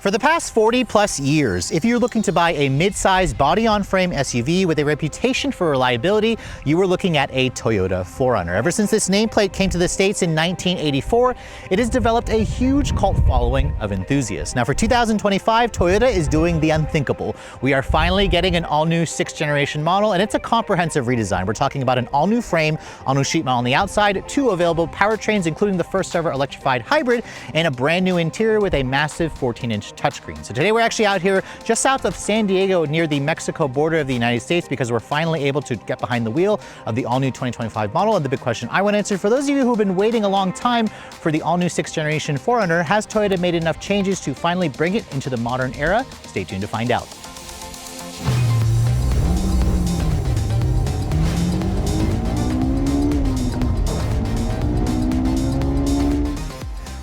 For the past 40 plus years, if you're looking to buy a mid-size body-on-frame SUV with a reputation for reliability, you were looking at a Toyota 4Runner. Ever since this nameplate came to the States in 1984, it has developed a huge cult following of enthusiasts. Now for 2025, Toyota is doing the unthinkable. We are finally getting an all-new 6th generation model, and it's a comprehensive redesign. We're talking about an all-new frame, all-new sheet metal on the outside, 2 available powertrains, including the first ever electrified hybrid, and a brand new interior with a massive 14-inch touchscreen. So today we're actually out here just south of San Diego near the Mexico border of the United States because we're finally able to get behind the wheel of the all-new 2025 model. And the big question I want to answer for those of you who've been waiting a long time for the all-new 6th generation 4Runner, has Toyota made enough changes to finally bring it into the modern era? Stay tuned to find out.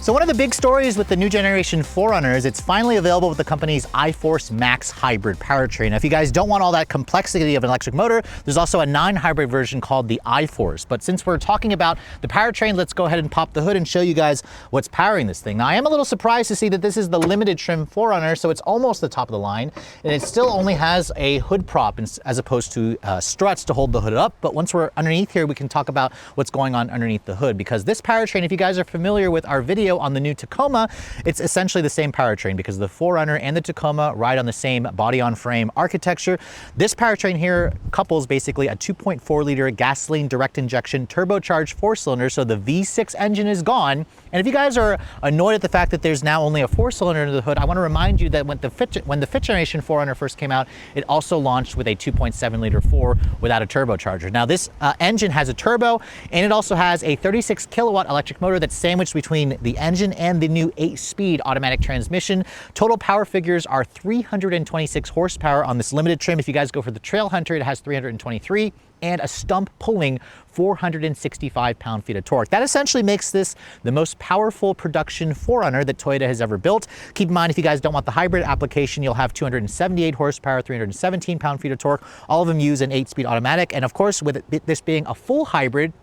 So one of the big stories with the new generation 4Runner is it's finally available with the company's iForce Max hybrid powertrain. Now, if you guys don't want all that complexity of an electric motor, there's also a non-hybrid version called the iForce. But since we're talking about the powertrain, let's go ahead and pop the hood and show you guys what's powering this thing. Now, I am a little surprised to see that this is the limited trim 4Runner, so it's almost the top of the line, and it still only has a hood prop as opposed to struts to hold the hood up. But once we're underneath here, we can talk about what's going on underneath the hood, because this powertrain, if you guys are familiar with our video on the new Tacoma, it's essentially the same powertrain because the 4Runner and the Tacoma ride on the same body-on-frame architecture. This powertrain here couples basically a 2.4 liter gasoline direct injection turbocharged 4-cylinder, so the V6 engine is gone. And if you guys are annoyed at the fact that there's now only a 4-cylinder under the hood, I want to remind you that when the 5th generation 4Runner first came out, it also launched with a 2.7 liter 4 without a turbocharger. Now this engine has a turbo, and it also has a 36 kilowatt electric motor that's sandwiched between the engine and the new 8-speed automatic transmission. Total power figures are 326 horsepower on this limited trim. If you guys go for the Trail Hunter, it has 323, and a stump pulling 465 pound-feet of torque. That essentially makes this the most powerful production 4Runner that Toyota has ever built. Keep in mind, if you guys don't want the hybrid application, you'll have 278 horsepower, 317 pound-feet of torque. All of them use an 8-speed automatic. And of course, with this being a full hybrid,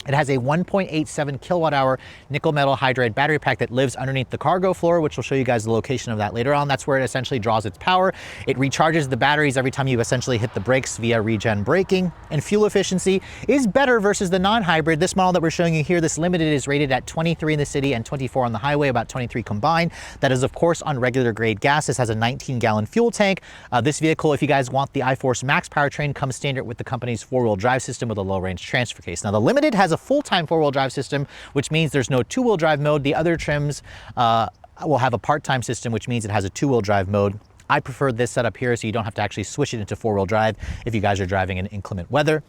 it has a 1.87 kilowatt hour nickel metal hydride battery pack that lives underneath the cargo floor, which will show you guys the location of that later on. That's where it essentially draws its power. It recharges the batteries every time you essentially hit the brakes via regen braking, and fuel efficiency is better versus the non-hybrid. This model that we're showing you here, this limited, is rated at 23 in the city and 24 on the highway, about 23 combined. That is of course on regular grade gas. This has a 19-gallon fuel tank. This vehicle, if you guys want the iForce Max powertrain, comes standard with the company's 4-wheel drive system with a low range transfer case. Now the limited has a full-time 4-wheel drive system, which means there's no 2-wheel drive mode. The other trims will have a part-time system, which means it has a 2-wheel drive mode. I prefer this setup here so you don't have to actually switch it into 4-wheel drive if you guys are driving in inclement weather.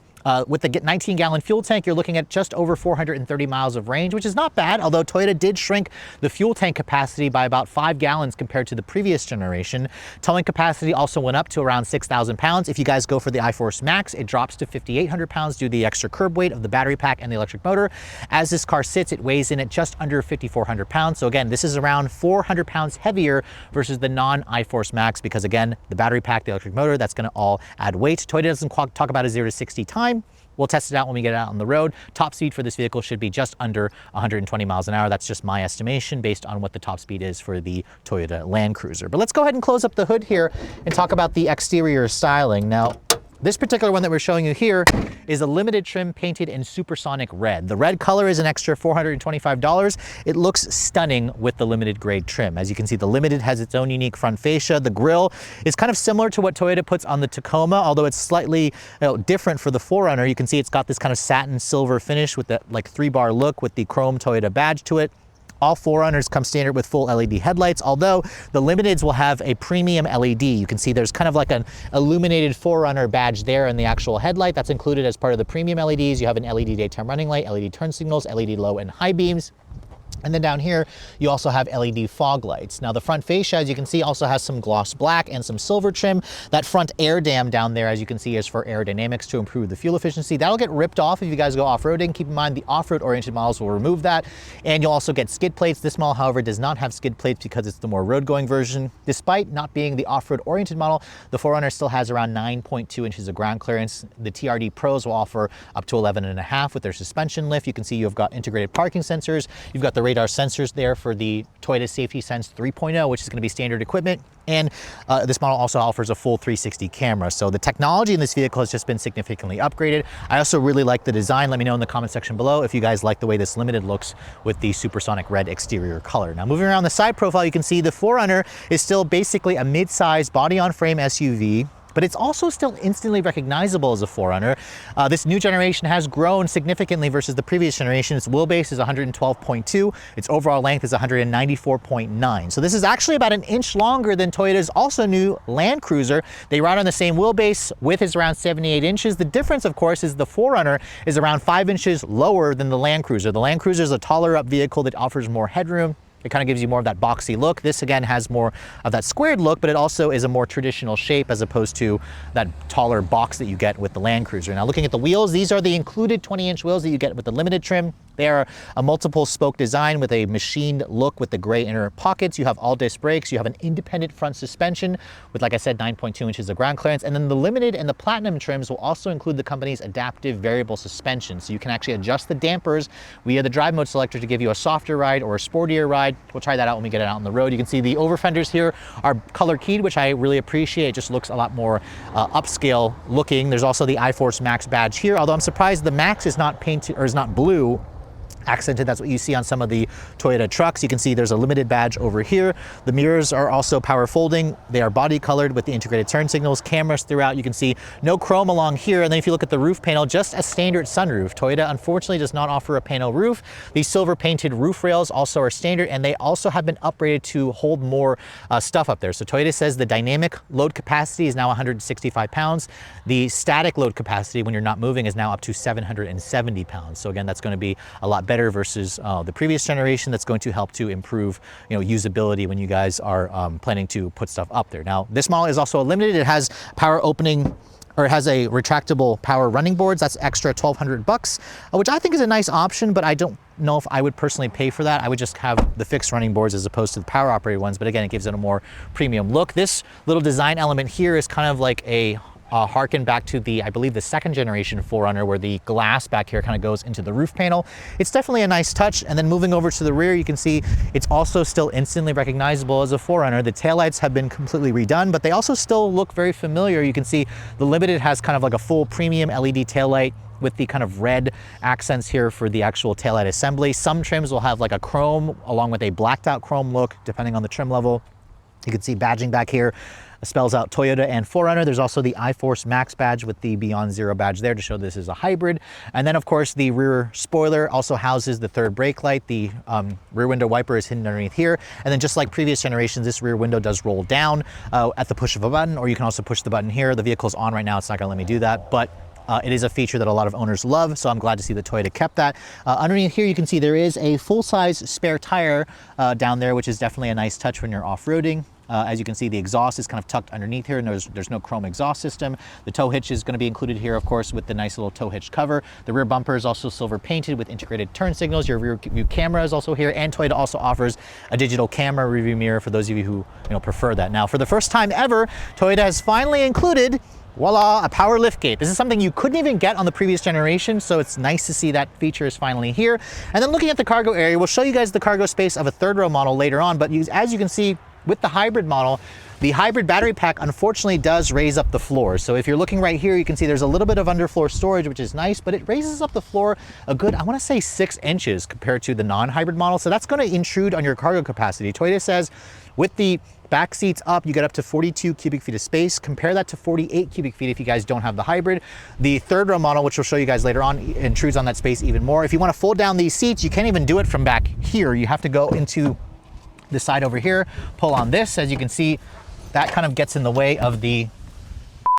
With the 19-gallon fuel tank, you're looking at just over 430 miles of range, which is not bad, although Toyota did shrink the fuel tank capacity by about 5 gallons compared to the previous generation. Towing capacity also went up to around 6,000 pounds. If you guys go for the iForce Max, it drops to 5,800 pounds due to the extra curb weight of the battery pack and the electric motor. As this car sits, it weighs in at just under 5,400 pounds. So again, this is around 400 pounds heavier versus the non-iForce Max because, again, the battery pack, the electric motor, that's going to all add weight. Toyota doesn't talk about a 0 to 60 time. We'll test it out when we get it out on the road. Top speed for this vehicle should be just under 120 miles an hour. That's just my estimation based on what the top speed is for the Toyota Land Cruiser. But let's go ahead and close up the hood here and talk about the exterior styling. Now, this particular one that we're showing you here is a limited trim painted in supersonic red. The red color is an extra $425. It looks stunning with the limited grade trim. As you can see, the limited has its own unique front fascia. The grille is kind of similar to what Toyota puts on the Tacoma, although it's slightly different for the 4Runner. You can see it's got this kind of satin silver finish with that like 3-bar look with the chrome Toyota badge to it. All 4Runners come standard with full LED headlights, although the limiteds will have a premium LED. You can see there's kind of like an illuminated 4Runner badge there in the actual headlight. That's included as part of the premium LEDs. You have an LED daytime running light, LED turn signals, LED low and high beams. And then down here, you also have LED fog lights. Now the front fascia, as you can see, also has some gloss black and some silver trim. That front air dam down there, as you can see, is for aerodynamics to improve the fuel efficiency. That'll get ripped off if you guys go off-roading. Keep in mind the off-road oriented models will remove that. And you'll also get skid plates. This model, however, does not have skid plates because it's the more road-going version. Despite not being the off-road oriented model, the 4Runner still has around 9.2 inches of ground clearance. The TRD Pros will offer up to 11.5 with their suspension lift. You can see you've got integrated parking sensors. You've got the the radar sensors there for the Toyota Safety Sense 3.0, which is going to be standard equipment. And this model also offers a full 360 camera. So the technology in this vehicle has just been significantly upgraded. I also really like the design. Let me know in the comment section below if you guys like the way this Limited looks with the supersonic red exterior color. Now moving around the side profile, you can see the 4Runner is still basically a mid-size body-on-frame SUV, but it's also still instantly recognizable as a 4Runner. This new generation has grown significantly versus the previous generation. Its wheelbase is 112.2. Its overall length is 194.9. So this is actually about an inch longer than Toyota's also new Land Cruiser. They ride on the same wheelbase. Width is around 78 inches. The difference, of course, is the 4Runner is around 5 inches lower than the Land Cruiser. The Land Cruiser is a taller up vehicle that offers more headroom. It kind of gives you more of that boxy look. This again has more of that squared look, but it also is a more traditional shape as opposed to that taller box that you get with the Land Cruiser. Now looking at the wheels, these are the included 20-inch wheels that you get with the Limited trim. They are a multiple spoke design with a machined look with the gray inner pockets. You have all disc brakes. You have an independent front suspension with, like I said, 9.2 inches of ground clearance. And then the Limited and the Platinum trims will also include the company's adaptive variable suspension. So you can actually adjust the dampers via the drive mode selector to give you a softer ride or a sportier ride. We'll try that out when we get it out on the road. You can see the over fenders here are color keyed, which I really appreciate. It just looks a lot more upscale looking. There's also the iForce Max badge here, although I'm surprised the Max is not painted or is not blue accented. That's what you see on some of the Toyota trucks. You can see there's a Limited badge over here. The mirrors are also power folding. They are body colored with the integrated turn signals, cameras throughout. You can see no chrome along here. And then if you look at the roof panel, just a standard sunroof. Toyota unfortunately does not offer a panel roof. These silver painted roof rails also are standard, and they also have been upgraded to hold more stuff up there. So Toyota says the dynamic load capacity is now 165 pounds. The static load capacity when you're not moving is now up to 770 pounds. So again, that's going to be a lot better versus the previous generation. That's going to help to improve, usability when you guys are planning to put stuff up there. Now, this model is also a Limited. It has power opening, or it has a retractable power running boards. That's extra $1,200, which I think is a nice option, but I don't know if I would personally pay for that. I would just have the fixed running boards as opposed to the power operated ones. But again, it gives it a more premium look. This little design element here is kind of like a harken back to I believe the second generation 4Runner, where the glass back here kind of goes into the roof panel. It's definitely a nice touch. And then moving over to the rear, you can see it's also still instantly recognizable as a 4Runner. The taillights have been completely redone, but they also still look very familiar. You can see the Limited has kind of like a full premium LED taillight with the kind of red accents here for the actual taillight assembly. Some trims will have like a chrome along with a blacked out chrome look, depending on the trim level. You can see badging back here spells out Toyota and 4Runner. There's also the iForce Max badge with the Beyond Zero badge there to show this is a hybrid. And then of course the rear spoiler also houses the third brake light. The rear window wiper is hidden underneath here. And then just like previous generations, this rear window does roll down at the push of a button, or you can also push the button here. The vehicle's on right now. It's not gonna let me do that, but it is a feature that a lot of owners love, so I'm glad to see that Toyota kept that. Underneath here, you can see there is a full-size spare tire down there, which is definitely a nice touch when you're off-roading. As you can see, the exhaust is kind of tucked underneath here, and there's no chrome exhaust system. The tow hitch is going to be included here, of course, with the nice little tow hitch cover. The rear bumper is also silver painted with integrated turn signals. Your rear view camera is also here, and Toyota also offers a digital camera review mirror for those of you who prefer that. Now, for the first time ever, Toyota has finally included, voila, a power liftgate. This is something you couldn't even get on the previous generation, so it's nice to see that feature is finally here. And then looking at the cargo area, we'll show you guys the cargo space of a third row model later on, but as you can see, with the hybrid model, the hybrid battery pack unfortunately does raise up the floor. So if you're looking right here, you can see there's a little bit of underfloor storage, which is nice, but it raises up the floor a good, I want to say 6 inches compared to the non-hybrid model. So that's going to intrude on your cargo capacity. Toyota says with the back seats up, you get up to 42 cubic feet of space. Compare that to 48 cubic feet if you guys don't have the hybrid. The third row model, which we'll show you guys later on, intrudes on that space even more. If you want to fold down these seats, you can't even do it from back here. You have to go into the side over here, pull on this. As you can see, that kind of gets in the way of the...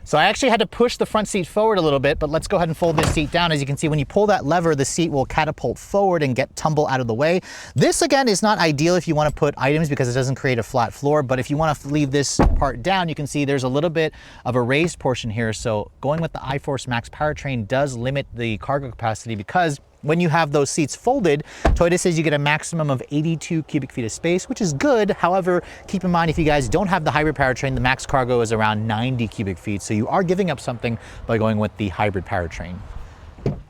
So I actually had to push the front seat forward a little bit, but let's go ahead and fold this seat down. As you can see, when you pull that lever, the seat will catapult forward and tumble out of the way. This, again, is not ideal if you want to put items because it doesn't create a flat floor, but if you want to leave this part down, you can see there's a little bit of a raised portion here. So going with the iForce Max powertrain does limit the cargo capacity, because when you have those seats folded, Toyota says you get a maximum of 82 cubic feet of space, which is good. However, keep in mind, if you guys don't have the hybrid powertrain, the max cargo is around 90 cubic feet. So you are giving up something by going with the hybrid powertrain.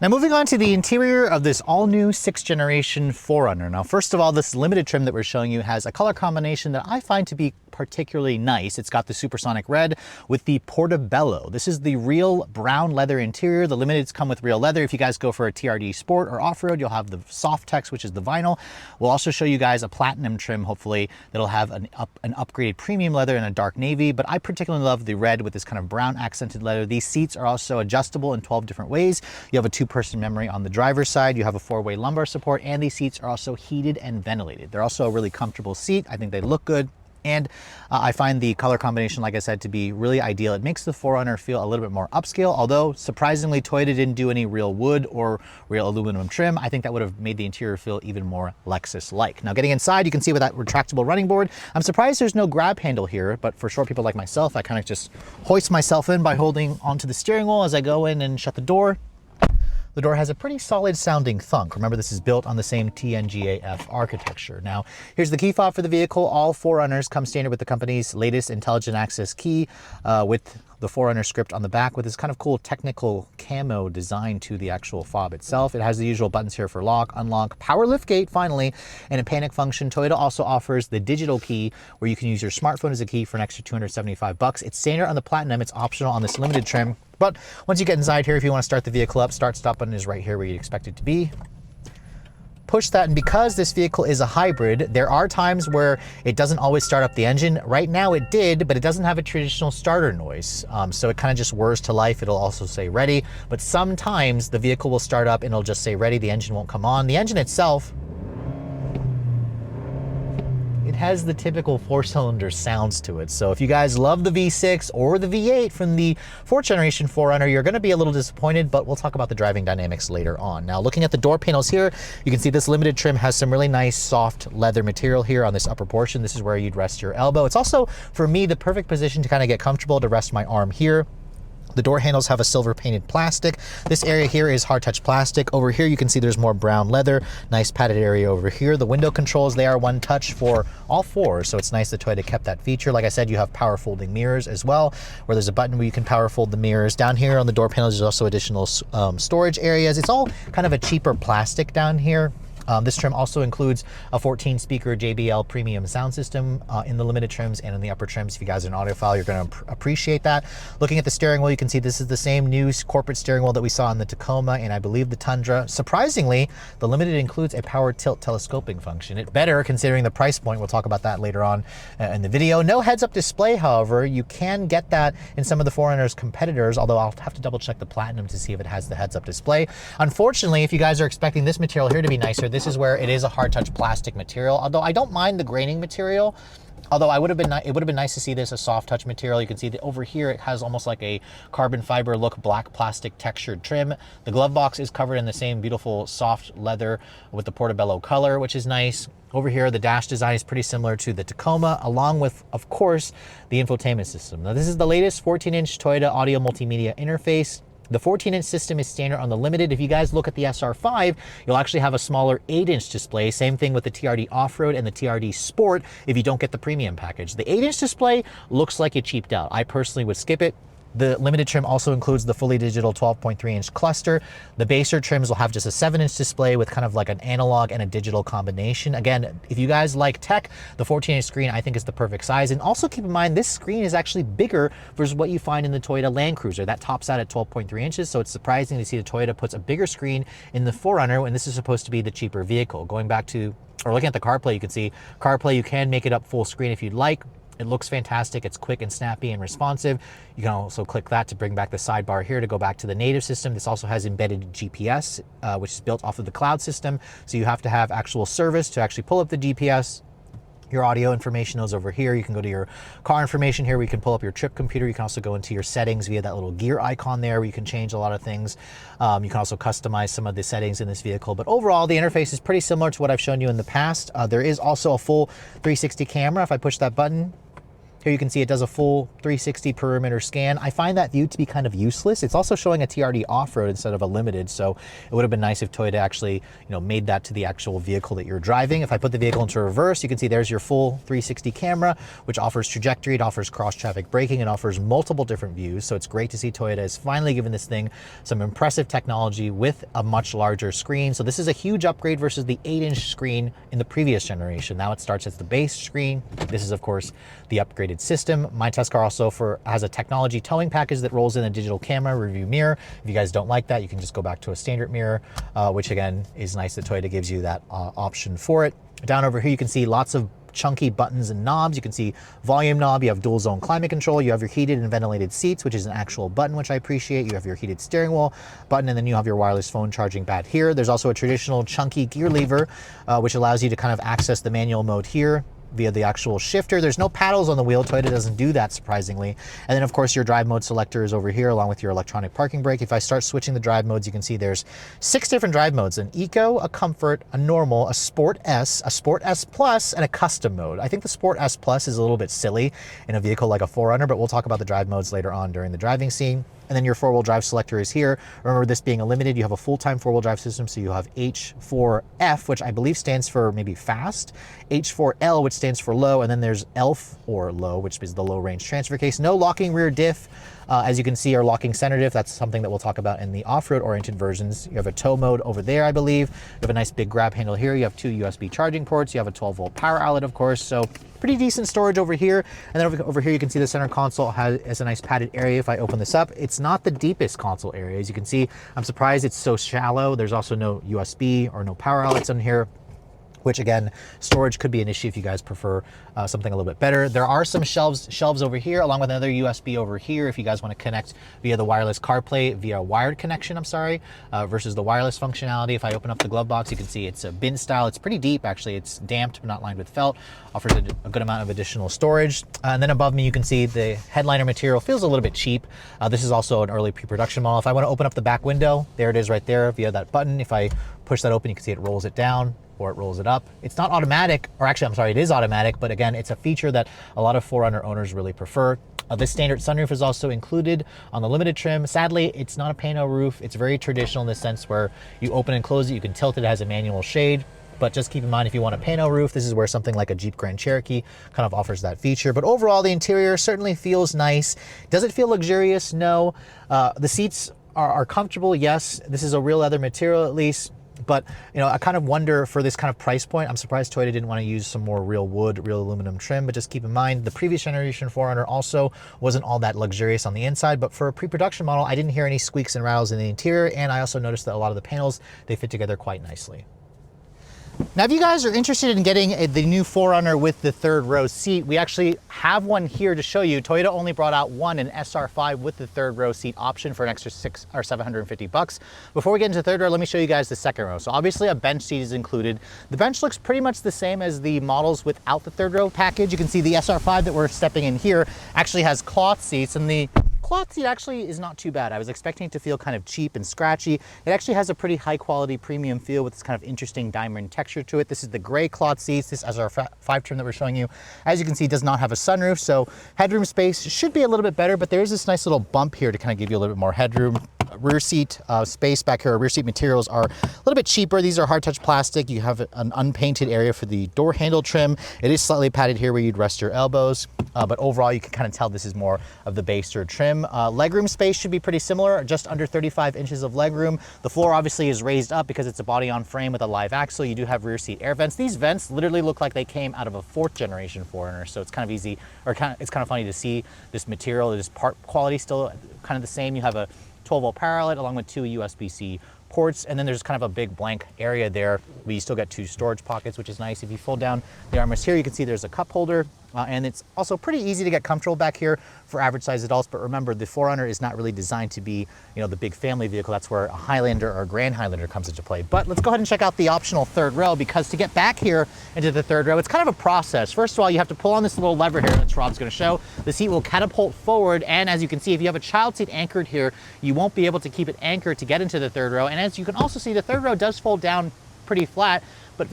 Now moving on to the interior of this all-new 6th generation 4Runner. Now first of all, this limited trim that we're showing you has a color combination that I find to be particularly nice. It's got the supersonic red with the portobello. This is the real brown leather interior. The limiteds come with real leather. If you guys go for a TRD Sport or off-road, you'll have the soft text, which is the vinyl. We'll also show you guys a platinum trim, hopefully, that'll have an upgraded premium leather in a dark navy, but I particularly love the red with this kind of brown accented leather. These seats are also adjustable in 12 different ways. You have a 2-person memory on the driver's side. You have a 4-way lumbar support, and these seats are also heated and ventilated. They're also a really comfortable seat. I think they look good. And I find the color combination, like I said, to be really ideal. It makes the 4Runner feel a little bit more upscale, although surprisingly Toyota didn't do any real wood or real aluminum trim. I think that would have made the interior feel even more Lexus-like. Now getting inside, you can see with that retractable running board, I'm surprised there's no grab handle here, but for short people like myself, I kind of just hoist myself in by holding onto the steering wheel as I go in and shut the door. The door has a pretty solid sounding thunk. Remember, this is built on the same TNGA-F architecture. Now, here's the key fob for the vehicle. All 4Runners come standard with the company's latest intelligent access key with the 4Runner script on the back with this kind of cool technical camo design to the actual fob itself. It has the usual buttons here for lock, unlock, power liftgate finally, and a panic function. Toyota also offers the digital key where you can use your smartphone as a key for an extra $275. It's standard on the Platinum. It's optional on this limited trim. But once you get inside here, if you want to start the vehicle up, start-stop button is right here where you'd expect it to be. Push that, and because this vehicle is a hybrid, there are times where it doesn't always start up the engine. Right now it did, but it doesn't have a traditional starter noise. So it kind of just whirs to life. It'll also say ready, but sometimes the vehicle will start up and it'll just say ready. The engine won't come on. The engine itself, it has the typical 4-cylinder sounds to it. So if you guys love the V6 or the V8 from the 4th generation 4Runner, you're going to be a little disappointed, but we'll talk about the driving dynamics later on. Now, looking at the door panels here, you can see this limited trim has some really nice soft leather material here on this upper portion. This is where you'd rest your elbow. It's also, for me, the perfect position to kind of get comfortable to rest my arm here. The door handles have a silver painted plastic. This area here is hard touch plastic. Over here you can see there's more brown leather. Nice padded area over here. The window controls, they are one touch for all 4, so it's nice that Toyota kept that feature. Like I said, you have power folding mirrors as well, where there's a button where you can power fold the mirrors. Down here on the door panels, there's also additional storage areas. It's all kind of a cheaper plastic down here. This trim also includes a 14-speaker JBL premium sound system in the limited trims and in the upper trims. If you guys are an audiophile, you're going to appreciate that. Looking at the steering wheel, you can see this is the same new corporate steering wheel that we saw in the Tacoma and I believe the Tundra. Surprisingly, the limited includes a power tilt telescoping function. It better considering the price point. We'll talk about that later on in the video. No heads-up display, however. You can get that in some of the 4Runner's competitors, although I'll have to double-check the Platinum to see if it has the heads-up display. Unfortunately, if you guys are expecting this material here to be nicer, this is where it is a hard touch plastic material, although I don't mind the graining material. Although it would have been nice to see this a soft touch material. You can see that over here it has almost like a carbon fiber look, black plastic textured trim. The glove box is covered in the same beautiful soft leather with the portobello color, which is nice. Over here, the dash design is pretty similar to the Tacoma, along with, of course, the infotainment system. Now, this is the latest 14-inch Toyota audio multimedia interface. The 14-inch system is standard on the Limited. If you guys look at the SR5, you'll actually have a smaller 8-inch display. Same thing with the TRD Off-Road and the TRD Sport if you don't get the premium package. The 8-inch display looks like it cheaped out. I personally would skip it. The limited trim also includes the fully digital 12.3-inch cluster. The baser trims will have just a 7-inch display with kind of like an analog and a digital combination. Again, if you guys like tech, the 14-inch screen I think is the perfect size. And also keep in mind, this screen is actually bigger versus what you find in the Toyota Land Cruiser. That tops out at 12.3 inches, so it's surprising to see the Toyota puts a bigger screen in the 4Runner when this is supposed to be the cheaper vehicle. Going back to, or looking at the CarPlay, you can see CarPlay, you can make it up full screen if you'd like. It looks fantastic. It's quick and snappy and responsive. You can also click that to bring back the sidebar here to go back to the native system. This also has embedded GPS, which is built off of the cloud system. So you have to have actual service to actually pull up the GPS. Your audio information is over here. You can go to your car information here where you can pull up your trip computer. You can also go into your settings via that little gear icon there where you can change a lot of things. You can also customize some of the settings in this vehicle. But overall, the interface is pretty similar to what I've shown you in the past. There is also a full 360 camera. If I push that button, Here you can see it does a full 360 perimeter scan. I find that view to be kind of useless. It's also showing a TRD off-road instead of a limited, so it would have been nice if Toyota actually, made that to the actual vehicle that you're driving. If I put the vehicle into reverse, you can see there's your full 360 camera, which offers trajectory, it offers cross-traffic braking, it offers multiple different views. So it's great to see Toyota has finally given this thing some impressive technology with a much larger screen. So this is a huge upgrade versus the 8-inch screen in the previous generation. Now it starts as the base screen. This is, of course, the upgraded system. My test car also has a technology towing package that rolls in a digital camera review mirror. If you guys don't like that, you can just go back to a standard mirror, which again is nice that Toyota gives you that option for it. Down over here, you can see lots of chunky buttons and knobs. You can see volume knob, you have dual zone climate control, you have your heated and ventilated seats, which is an actual button, which I appreciate. You have your heated steering wheel button, and then you have your wireless phone charging pad here. There's also a traditional chunky gear lever, which allows you to kind of access the manual mode here via the actual shifter. There's no paddles on the wheel. Toyota doesn't do that, surprisingly. And then of course your drive mode selector is over here along with your electronic parking brake. If I start switching the drive modes, you can see there's 6 different drive modes: an Eco, a Comfort, a Normal, a Sport S, a Sport S Plus, and a Custom mode. I think the Sport S Plus is a little bit silly in a vehicle like a 4Runner, but we'll talk about the drive modes later on during the driving scene. And then your 4-wheel drive selector is here. Remember, this being a limited, you have a full-time 4-wheel drive system, so you have H4F, which I believe stands for maybe fast, H4L, which stands for low, and then there's ELF, or low, which is the low-range transfer case. No locking rear diff, as you can see, or locking center diff. That's something that we'll talk about in the off-road oriented versions. You have a tow mode over there, I believe. You have a nice big grab handle here. You have 2 USB charging ports. You have a 12-volt power outlet, of course, so pretty decent storage over here. And then over here, you can see the center console has a nice padded area. If I open this up, it's not the deepest console area. As you can see, I'm surprised it's so shallow. There's also no USB or no power outlets in here, which again, storage could be an issue if you guys prefer something a little bit better. There are some shelves over here, along with another USB over here if you guys want to connect via the wireless CarPlay, via wired connection, versus the wireless functionality. If I open up the glove box, you can see it's a bin style. It's pretty deep, actually. It's damped, but not lined with felt. Offers a good amount of additional storage. And then above me, you can see the headliner material feels a little bit cheap. This is also an early pre-production model. If I want to open up the back window, there it is right there via that button. If I push that open, you can see it rolls it down, or it rolls it up. It's not automatic, or actually, I'm sorry, it is automatic, but again, it's a feature that a lot of 4Runner owners really prefer. This standard sunroof is also included on the limited trim. Sadly, it's not a pano roof. It's very traditional in the sense where you open and close it, you can tilt it, it has a manual shade. But just keep in mind, if you want a pano roof, this is where something like a Jeep Grand Cherokee kind of offers that feature. But overall, the interior certainly feels nice. Does it feel luxurious? No. The seats are comfortable. Yes. This is a real leather material, at least. But, I kind of wonder, for this kind of price point, I'm surprised Toyota didn't want to use some more real wood, real aluminum trim. But just keep in mind, the previous generation 4Runner also wasn't all that luxurious on the inside. But for a pre-production model, I didn't hear any squeaks and rattles in the interior. And I also noticed that a lot of the panels, they fit together quite nicely. Now, if you guys are interested in getting the new 4Runner with the 3rd row seat, we actually have one here to show you. Toyota only brought out one, an SR5 with the 3rd row seat option for an extra $600 or $750. Before we get into the 3rd row, let me show you guys the 2nd row. So obviously a bench seat is included. The bench looks pretty much the same as the models without the 3rd row package. You can see the SR5 that we're stepping in here actually has cloth seats, and the cloth seat actually is not too bad. I was expecting it to feel kind of cheap and scratchy. It actually has a pretty high quality premium feel with this kind of interesting diamond texture to it. This is the gray cloth seats. This SR5 trim that we're showing you, as you can see, does not have a sunroof, so headroom space should be a little bit better, but there is this nice little bump here to kind of give you a little bit more headroom. Rear seat space back here, rear seat materials are a little bit cheaper. These are hard touch plastic. You have an unpainted area for the door handle trim. It is slightly padded here where you'd rest your elbows, but overall you can kind of tell this is more of the base or trim. Legroom space should be pretty similar, just under 35 inches of legroom. The floor obviously is raised up because it's a body on frame with a live axle. You do have rear seat air vents. These vents literally look like they came out of a 4th generation 4Runner, so it's kind of easy, or it's kind of funny to see this material. This part quality still kind of the same. You have a 12-volt power outlet along with 2 USB-C ports, and then there's kind of a big blank area there where you still get 2 storage pockets, which is nice. If you fold down the armrest here, you can see there's a cup holder, and it's also pretty easy to get comfortable back here for average size adults. But remember, the 4Runner is not really designed to be, the big family vehicle. That's where a Highlander or a Grand Highlander comes into play. But let's go ahead and check out the optional 3rd row, because to get back here into the 3rd row, it's kind of a process. First of all, you have to pull on this little lever here that Rob's going to show. The seat will catapult forward, and as you can see, if you have a child seat anchored here, you won't be able to keep it anchored to get into the 3rd row. And as you can also see, the 3rd row does fold down pretty flat, but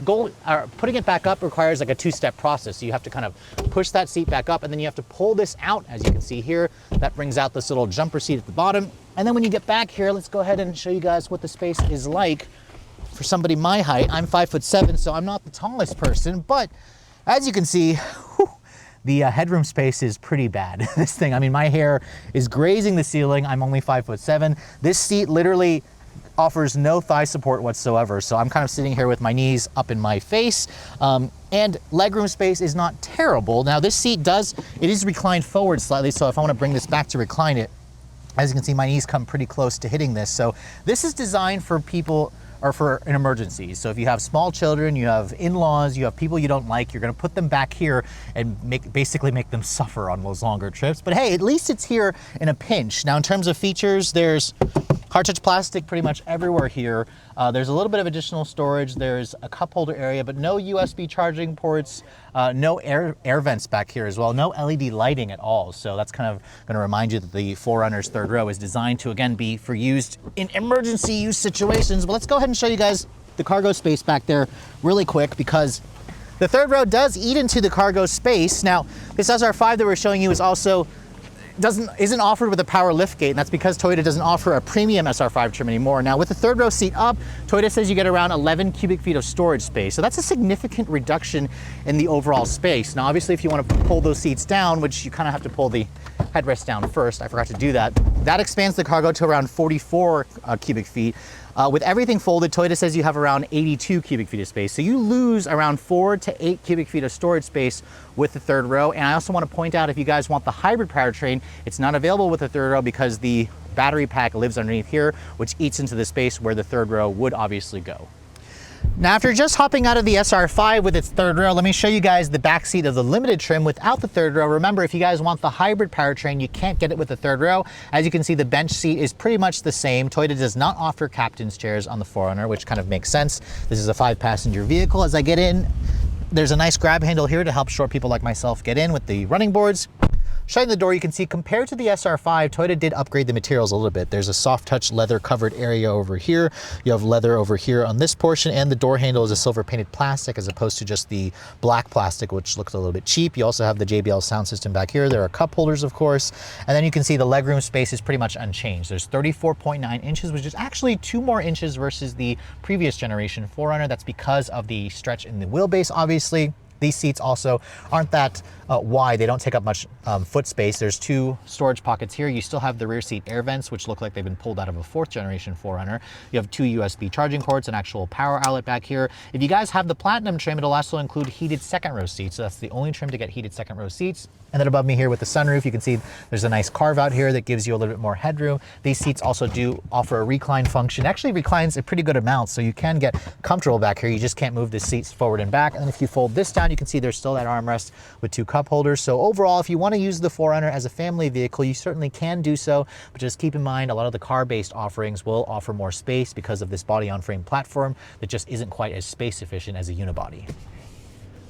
putting it back up requires like a two-step process. So you have to kind of push that seat back up, and then you have to pull this out, as you can see here. That brings out this little jumper seat at the bottom. And then when you get back here, let's go ahead and show you guys what the space is like for somebody my height. I'm 5'7", so I'm not the tallest person, but as you can see, the headroom space is pretty bad. This thing, I mean, my hair is grazing the ceiling. I'm only 5'7". This seat literally offers no thigh support whatsoever. So I'm kind of sitting here with my knees up in my face, and legroom space is not terrible. Now this seat it is reclined forward slightly. So if I want to bring this back to recline it, as you can see, my knees come pretty close to hitting this. So this is designed for people, or for an emergency. So if you have small children, you have in-laws, you have people you don't like, you're gonna put them back here and basically make them suffer on those longer trips. But hey, at least it's here in a pinch. Now in terms of features, there's hard touch plastic pretty much everywhere here. There's a little bit of additional storage. There's a cup holder area, but no USB charging ports, no air vents back here as well, no LED lighting at all. So that's kind of gonna remind you that the 4Runner's third row is designed to, again, be for used in emergency use situations. But let's go ahead and show you guys the cargo space back there really quick, because the third row does eat into the cargo space. Now, this SR5 that we're showing you is also isn't offered with a power lift gate, and that's because Toyota doesn't offer a premium SR5 trim anymore. Now with the third row seat up, Toyota says you get around 11 cubic feet of storage space. So that's a significant reduction in the overall space. Now obviously if you want to pull those seats down, which you kind of have to pull the headrest down first, I forgot to do that, that expands the cargo to around 44 cubic feet. With everything folded, Toyota says you have around 82 cubic feet of space. So you lose around 4 to 8 cubic feet of storage space with the third row. And I also want to point out, if you guys want the hybrid powertrain, it's not available with the third row because the battery pack lives underneath here, which eats into the space where the third row would obviously go. Now, after just hopping out of the SR5 with its third row, let me show you guys the back seat of the limited trim without the third row. Remember, if you guys want the hybrid powertrain, you can't get it with the third row. As you can see, the bench seat is pretty much the same. Toyota does not offer captain's chairs on the 4Runner, which kind of makes sense. This is a 5-passenger vehicle. As I get in, there's a nice grab handle here to help short people like myself get in with the running boards. Shutting the door, you can see compared to the SR5, Toyota did upgrade the materials a little bit. There's a soft touch leather covered area over here. You have leather over here on this portion, and the door handle is a silver painted plastic as opposed to just the black plastic, which looks a little bit cheap. You also have the JBL sound system back here. There are cup holders, of course. And then you can see the legroom space is pretty much unchanged. There's 34.9 inches, which is actually 2 more inches versus the previous generation 4Runner. That's because of the stretch in the wheelbase, obviously. These seats also aren't that wide. They don't take up much foot space. There's 2 storage pockets here. You still have the rear seat air vents, which look like they've been pulled out of a 4th generation 4Runner. You have 2 USB charging ports, an actual power outlet back here. If you guys have the Platinum trim, it'll also include heated second row seats. So that's the only trim to get heated second row seats. And then above me here with the sunroof, you can see there's a nice carve out here that gives you a little bit more headroom. These seats also do offer a recline function. Actually reclines a pretty good amount, so you can get comfortable back here. You just can't move the seats forward and back. And if you fold this down, you can see there's still that armrest with 2 cup holders. So overall, if you want to use the 4Runner as a family vehicle, you certainly can do so. But just keep in mind, a lot of the car-based offerings will offer more space because of this body-on-frame platform that just isn't quite as space efficient as a unibody.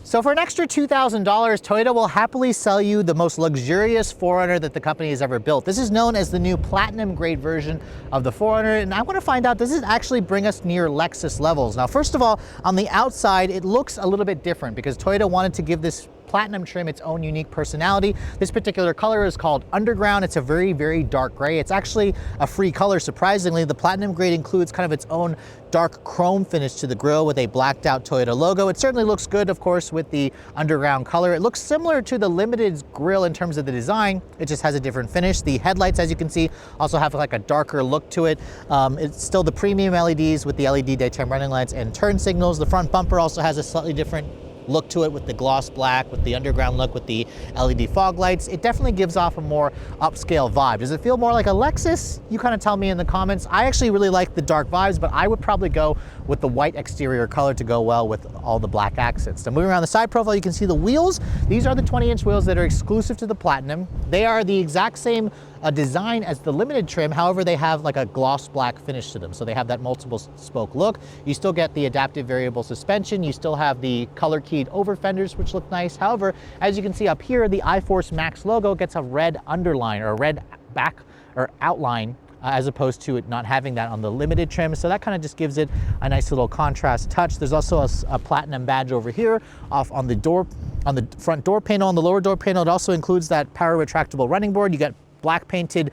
So for an extra $2,000, Toyota will happily sell you the most luxurious 4Runner that the company has ever built. This is known as the new platinum grade version of the 4Runner, and I want to find out, does it actually bring us near Lexus levels? Now, first of all, on the outside, it looks a little bit different because Toyota wanted to give this platinum trim its own unique personality. This particular color is called Underground. It's a very, very dark gray. It's actually a free color, surprisingly. The platinum grade includes kind of its own dark chrome finish to the grille with a blacked out Toyota logo. It certainly looks good, of course, with the Underground color. It looks similar to the Limited's grille in terms of the design. It just has a different finish. The headlights, as you can see, also have like a darker look to it. It's still the premium LEDs with the LED daytime running lights and turn signals. The front bumper also has a slightly different look to it with the gloss black, with the Underground look, with the LED fog lights. It definitely gives off a more upscale vibe. Does it feel more like a Lexus? You kind of tell me in the comments. I actually really like the dark vibes, but I would probably go with the white exterior color to go well with all the black accents. Now moving around the side profile, you can see the wheels. These are the 20-inch wheels that are exclusive to the Platinum. They are the exact same design as the Limited trim. However, they have like a gloss black finish to them. So they have that multiple spoke look. You still get the adaptive variable suspension. You still have the color keyed over fenders, which look nice. However, as you can see up here, the iForce Max logo gets a red underline or a red back or outline as opposed to it not having that on the limited trim. So that kind of just gives it a nice little contrast touch. There's also a platinum badge over here off on the door, on the front door panel. On the lower door panel, it also includes that power retractable running board. You get black painted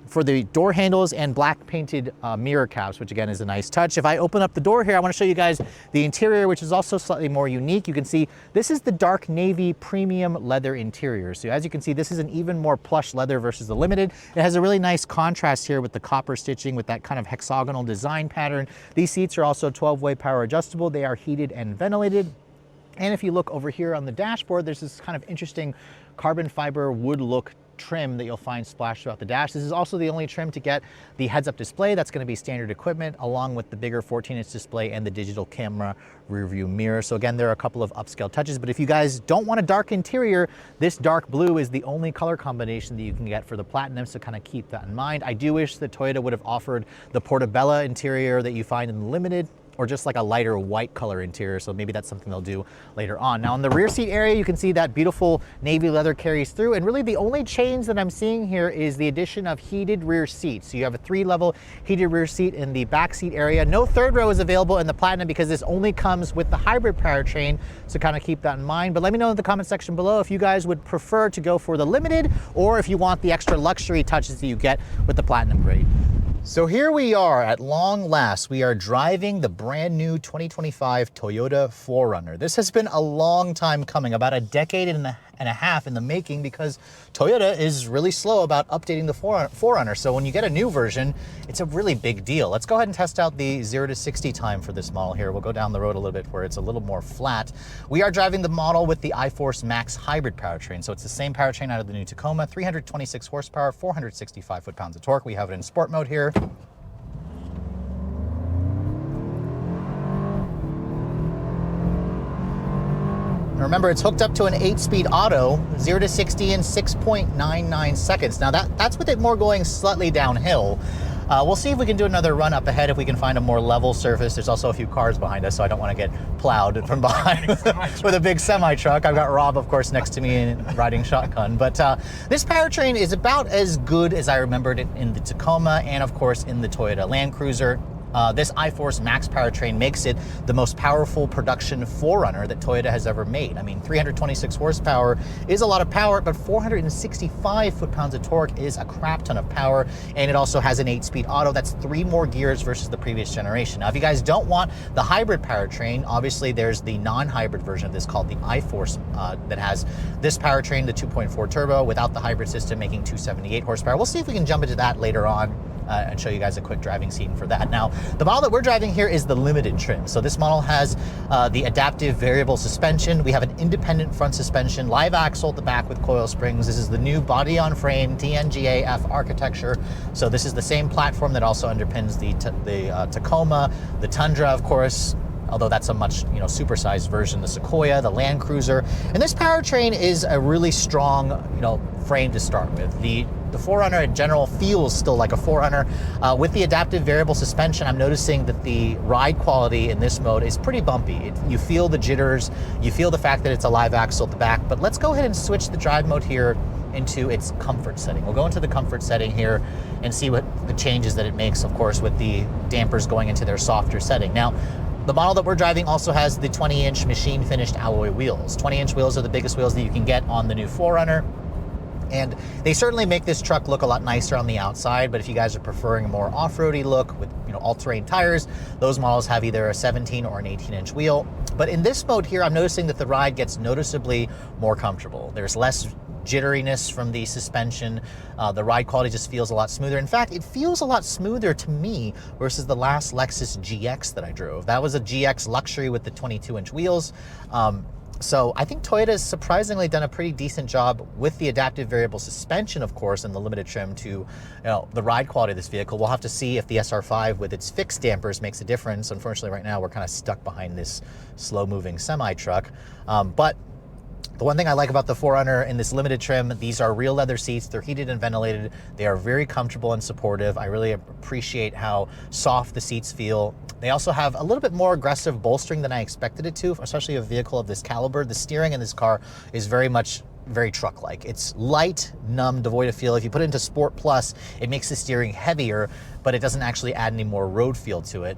for the door handles and black painted mirror caps, which again is a nice touch. If I open up the door here, I want to show you guys the interior, which is also slightly more unique. You can see this is the dark navy premium leather interior. So as you can see, this is an even more plush leather versus the limited. It has a really nice contrast here with the copper stitching with that kind of hexagonal design pattern. These seats are also 12-way power adjustable. They are heated and ventilated. And if you look over here on the dashboard, there's this kind of interesting carbon fiber wood look trim that you'll find splashed throughout the dash. This is also the only trim to get the heads-up display. That's going to be standard equipment, along with the bigger 14-inch display and the digital camera rear view mirror. So again, there are a couple of upscale touches, but if you guys don't want a dark interior, this dark blue is the only color combination that you can get for the Platinum, so kind of keep that in mind. I do wish that Toyota would have offered the Portobello interior that you find in the Limited, or just like a lighter white color interior, so maybe that's something they'll do later on. Now in the rear seat area, you can see that beautiful navy leather carries through, and really the only change that I'm seeing here is the addition of heated rear seats. So you have a 3-level heated rear seat in the back seat area. No third row is available in the Platinum because this only comes with the hybrid powertrain, so kind of keep that in mind. But let me know in the comment section below if you guys would prefer to go for the Limited, or if you want the extra luxury touches that you get with the Platinum grade. So here we are at long last. We are driving the brand new 2025 Toyota 4Runner. This has been a long time coming, about a decade and a half in the making, because Toyota is really slow about updating the 4Runner. So when you get a new version, it's a really big deal. Let's go ahead and test out the 0 to 60 time for this model here. We'll go down the road a little bit where it's a little more flat. We are driving the model with the iForce Max hybrid powertrain. So it's the same powertrain out of the new Tacoma, 326 horsepower, 465 foot-pounds of torque. We have it in sport mode here. Remember, it's hooked up to an 8-speed auto, 0 to 60 in 6.99 seconds. Now that's with it more going slightly downhill. We'll see if we can do another run up ahead if we can find a more level surface. There's also a few cars behind us, so I don't want to get plowed from behind with a big semi-truck. I've got Rob, of course, next to me riding shotgun. But this powertrain is about as good as I remembered it in the Tacoma and, of course, in the Toyota Land Cruiser. This iForce Max powertrain makes it the most powerful production 4Runner that Toyota has ever made. I mean, 326 horsepower is a lot of power, but 465 foot-pounds of torque is a crap ton of power, and it also has an 8-speed auto. That's 3 more gears versus the previous generation. Now, if you guys don't want the hybrid powertrain, obviously there's the non-hybrid version of this called the iForce that has this powertrain, the 2.4 turbo, without the hybrid system, making 278 horsepower. We'll see if we can jump into that later on and show you guys a quick driving scene for that. Now, the model that we're driving here is the Limited trim. So this model has the adaptive variable suspension. We have an independent front suspension, live axle at the back with coil springs. This is the new body-on-frame TNGA-F architecture. So this is the same platform that also underpins the Tacoma, the Tundra, of course, although that's a much supersized version, the Sequoia, the Land Cruiser. And this powertrain is a really strong frame to start with. The 4Runner in general feels still like a 4Runner. With the adaptive variable suspension, I'm noticing that the ride quality in this mode is pretty bumpy. You feel the jitters, you feel the fact that it's a live axle at the back, but let's go ahead and switch the drive mode here into its comfort setting. We'll go into the comfort setting here and see what the changes that it makes, of course, with the dampers going into their softer setting. Now, the model that we're driving also has the 20-inch machine finished alloy wheels. 20-inch wheels are the biggest wheels that you can get on the new 4Runner. And they certainly make this truck look a lot nicer on the outside, but if you guys are preferring a more off-roady look with all-terrain tires, those models have either a 17 or an 18-inch wheel. But in this mode here, I'm noticing that the ride gets noticeably more comfortable. There's less jitteriness from the suspension. The ride quality just feels a lot smoother. In fact, it feels a lot smoother to me versus the last Lexus GX that I drove. That was a GX Luxury with the 22-inch wheels. So I think Toyota has surprisingly done a pretty decent job with the adaptive variable suspension, of course, and the Limited trim to the ride quality of this vehicle. We'll have to see if the SR5 with its fixed dampers makes a difference. Unfortunately, right now we're kind of stuck behind this slow-moving semi-truck. But the one thing I like about the 4Runner in this Limited trim, these are real leather seats. They're heated and ventilated. They are very comfortable and supportive. I really appreciate how soft the seats feel. They also have a little bit more aggressive bolstering than I expected it to, especially a vehicle of this caliber. The steering in this car is very much very truck-like. It's light, numb, devoid of feel. If you put it into Sport Plus, it makes the steering heavier, but it doesn't actually add any more road feel to it.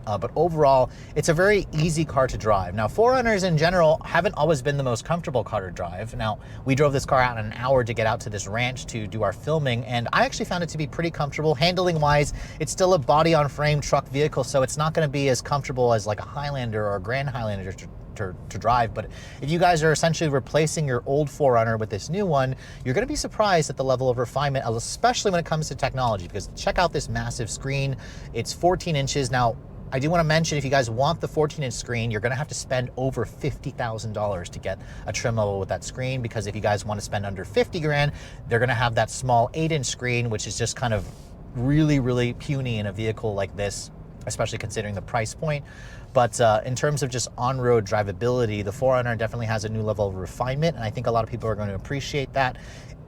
But overall, it's a very easy car to drive. Now, 4Runners in general haven't always been the most comfortable car to drive. Now, we drove this car out in an hour to get out to this ranch to do our filming, and I actually found it to be pretty comfortable. Handling-wise, it's still a body-on-frame truck vehicle, so it's not gonna be as comfortable as like a Highlander or a Grand Highlander to drive. But if you guys are essentially replacing your old 4Runner with this new one, you're gonna be surprised at the level of refinement, especially when it comes to technology, because check out this massive screen. It's 14 inches. Now, I do want to mention, if you guys want the 14-inch screen, you're going to have to spend over $50,000 to get a trim level with that screen, because if you guys want to spend under 50 grand, they're going to have that small 8-inch screen, which is just kind of really, really puny in a vehicle like this, especially considering the price point. But in terms of just on-road drivability, the 4Runner definitely has a new level of refinement, and I think a lot of people are going to appreciate that.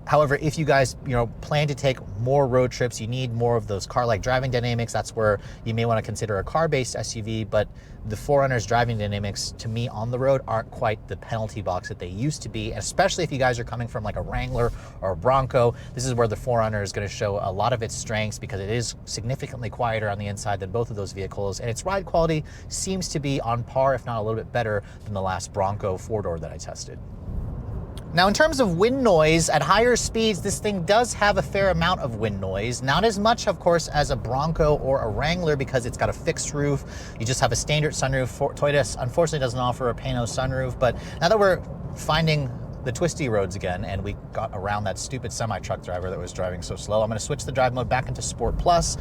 However, if you guys, plan to take more road trips, you need more of those car-like driving dynamics. That's where you may want to consider a car-based SUV. But the 4Runner's driving dynamics, to me, on the road, aren't quite the penalty box that they used to be. Especially if you guys are coming from like a Wrangler or a Bronco, this is where the 4Runner is going to show a lot of its strengths, because it is significantly quieter on the inside than both of those vehicles, and its ride quality seems to be on par, if not a little bit better, than the last Bronco 4-door that I tested. Now, in terms of wind noise, at higher speeds, this thing does have a fair amount of wind noise. Not as much, of course, as a Bronco or a Wrangler, because it's got a fixed roof. You just have a standard sunroof. Toyota, unfortunately, doesn't offer a Pano sunroof. But now that we're finding the twisty roads again, and we got around that stupid semi-truck driver that was driving so slow, I'm going to switch the drive mode back into Sport Plus.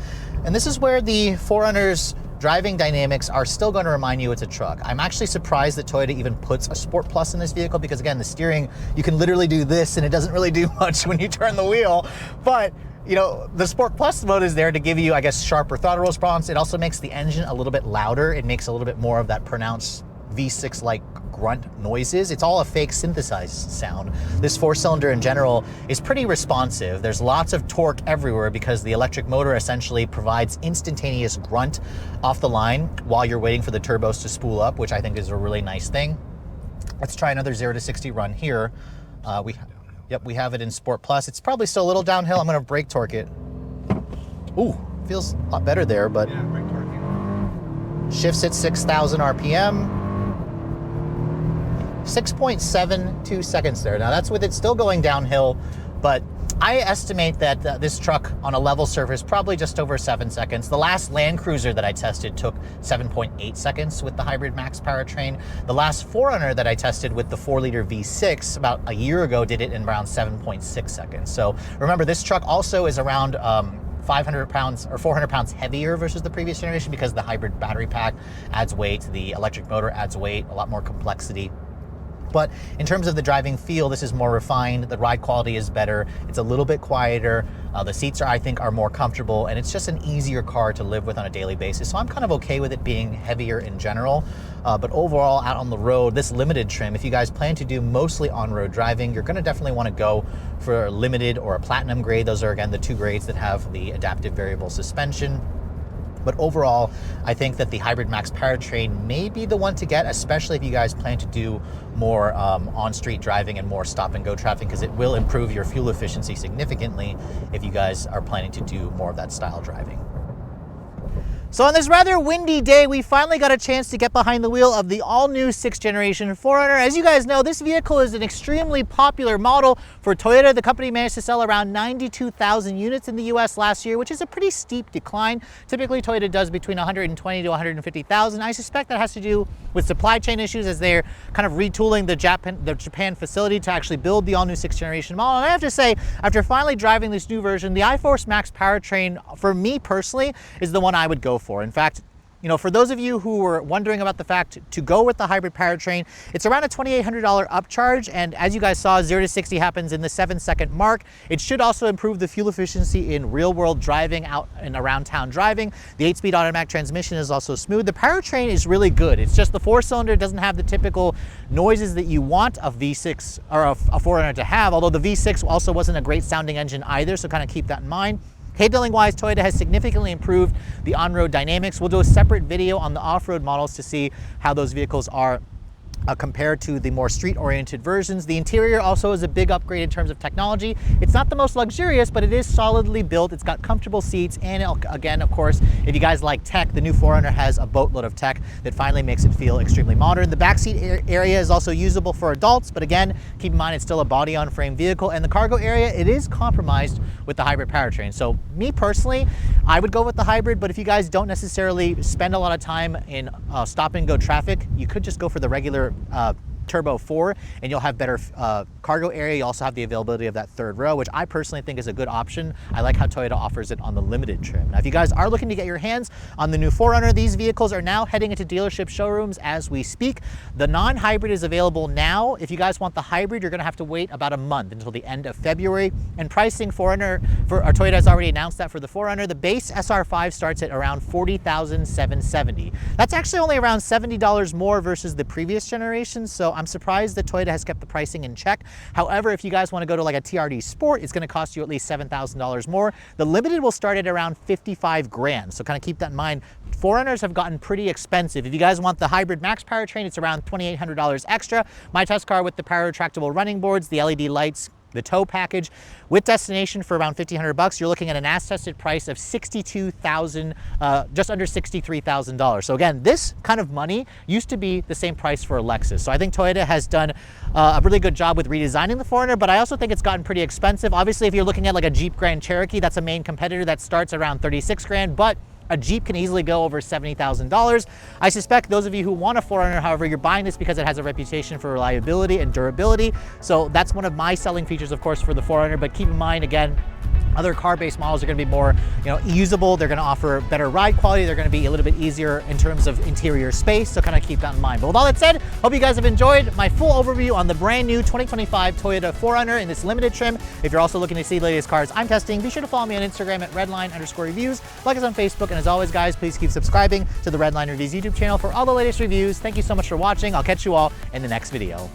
And this is where the 4Runner's driving dynamics are still going to remind you it's a truck. I'm actually surprised that Toyota even puts a Sport Plus in this vehicle, because again, the steering, you can literally do this and it doesn't really do much when you turn the wheel. But the Sport Plus mode is there to give you, I guess, sharper throttle response. It also makes the engine a little bit louder. It makes a little bit more of that pronounced V6-like grunt noises. It's all a fake synthesized sound. This 4-cylinder in general is pretty responsive. There's lots of torque everywhere, because the electric motor essentially provides instantaneous grunt off the line while you're waiting for the turbos to spool up, which I think is a really nice thing. Let's try another 0 to 60 run here. We have it in Sport Plus. It's probably still a little downhill. I'm going to brake torque it. Ooh, feels a lot better there, but yeah, brake torque. Shifts at 6,000 RPM. 6.72 seconds there. Now that's with it still going downhill, but I estimate that this truck on a level surface probably just over 7 seconds. The last Land Cruiser that I tested took 7.8 seconds with the Hybrid Max powertrain. The last 4Runner that I tested with the 4-liter V6 about a year ago did it in around 7.6 seconds. So remember, this truck also is around 500 pounds or 400 pounds heavier versus the previous generation, because the hybrid battery pack adds weight, the electric motor adds weight, a lot more complexity. But in terms of the driving feel, this is more refined. The ride quality is better. It's a little bit quieter. The seats I think are more comfortable, and it's just an easier car to live with on a daily basis. So I'm kind of okay with it being heavier in general. But overall, out on the road, this limited trim, if you guys plan to do mostly on-road driving, you're gonna definitely wanna go for a limited or a platinum grade. Those are, again, the two grades that have the adaptive variable suspension. But overall, I think that the Hybrid Max powertrain may be the one to get, especially if you guys plan to do more on-street driving and more stop-and-go traffic, because it will improve your fuel efficiency significantly if you guys are planning to do more of that style driving. So on this rather windy day, we finally got a chance to get behind the wheel of the all-new 6th generation 4Runner. As you guys know, this vehicle is an extremely popular model for Toyota. The company managed to sell around 92,000 units in the US last year, which is a pretty steep decline. Typically, Toyota does between 120 to 150,000. I suspect that has to do with supply chain issues, as they're kind of retooling the Japan facility to actually build the all-new 6th generation model. And I have to say, after finally driving this new version, the iForce Max powertrain, for me personally, is the one I would go for. In fact, for those of you who were wondering about the fact to go with the hybrid powertrain, it's around a $2,800 upcharge, and as you guys saw, 0 to 60 happens in the 7-second mark. It should also improve the fuel efficiency in real-world driving, out and around town driving. The 8-speed automatic transmission is also smooth. The powertrain is really good. It's just the 4-cylinder doesn't have the typical noises that you want a V6 or a 4Runner to have, although the V6 also wasn't a great sounding engine either, so kind of keep that in mind. Handling-wise, Toyota has significantly improved the on-road dynamics. We'll do a separate video on the off-road models to see how those vehicles are compared to the more street-oriented versions. The interior also is a big upgrade in terms of technology. It's not the most luxurious, but it is solidly built. It's got comfortable seats, and again, of course, if you guys like tech, the new 4Runner has a boatload of tech that finally makes it feel extremely modern. The backseat area is also usable for adults, but again, keep in mind it's still a body-on-frame vehicle, and the cargo area, it is compromised with the hybrid powertrain. So me personally, I would go with the hybrid, but if you guys don't necessarily spend a lot of time in stop-and-go traffic, you could just go for the regular Turbo 4 and you'll have better cargo area. You also have the availability of that third row, which I personally think is a good option. I like how Toyota offers it on the limited trim. Now, if you guys are looking to get your hands on the new 4Runner, these vehicles are now heading into dealership showrooms as we speak. The non-hybrid is available now. If you guys want the hybrid, you're gonna have to wait about a month until the end of February. And pricing 4Runner, Toyota has already announced that for the 4Runner, the base SR5 starts at around $40,770. That's actually only around $70 more versus the previous generation, so I'm surprised that Toyota has kept the pricing in check. However, if you guys want to go to like a TRD Sport, it's going to cost you at least $7,000 more. The limited will start at around 55 grand. So kind of keep that in mind. 4Runners have gotten pretty expensive. If you guys want the hybrid max powertrain, it's around $2,800 extra. My test car with the power retractable running boards, the LED lights, the tow package with destination for around $1,500, you're looking at an as-tested price of $62,000, just under $63,000. So again, this kind of money used to be the same price for a Lexus. So I think Toyota has done a really good job with redesigning the 4Runner, but I also think it's gotten pretty expensive. Obviously, if you're looking at like a Jeep Grand Cherokee, that's a main competitor that starts around 36 grand, but a Jeep can easily go over $70,000. I suspect those of you who want a 4Runner, however, you're buying this because it has a reputation for reliability and durability. So that's one of my selling features, of course, for the 4Runner. But keep in mind, again, other car-based models are going to be more, usable. They're going to offer better ride quality. They're going to be a little bit easier in terms of interior space. So kind of keep that in mind. But with all that said, hope you guys have enjoyed my full overview on the brand new 2025 Toyota 4Runner in this limited trim. If you're also looking to see the latest cars I'm testing, be sure to follow me on Instagram at redline_reviews. Like us on Facebook. And as always, guys, please keep subscribing to the Redline Reviews YouTube channel for all the latest reviews. Thank you so much for watching. I'll catch you all in the next video.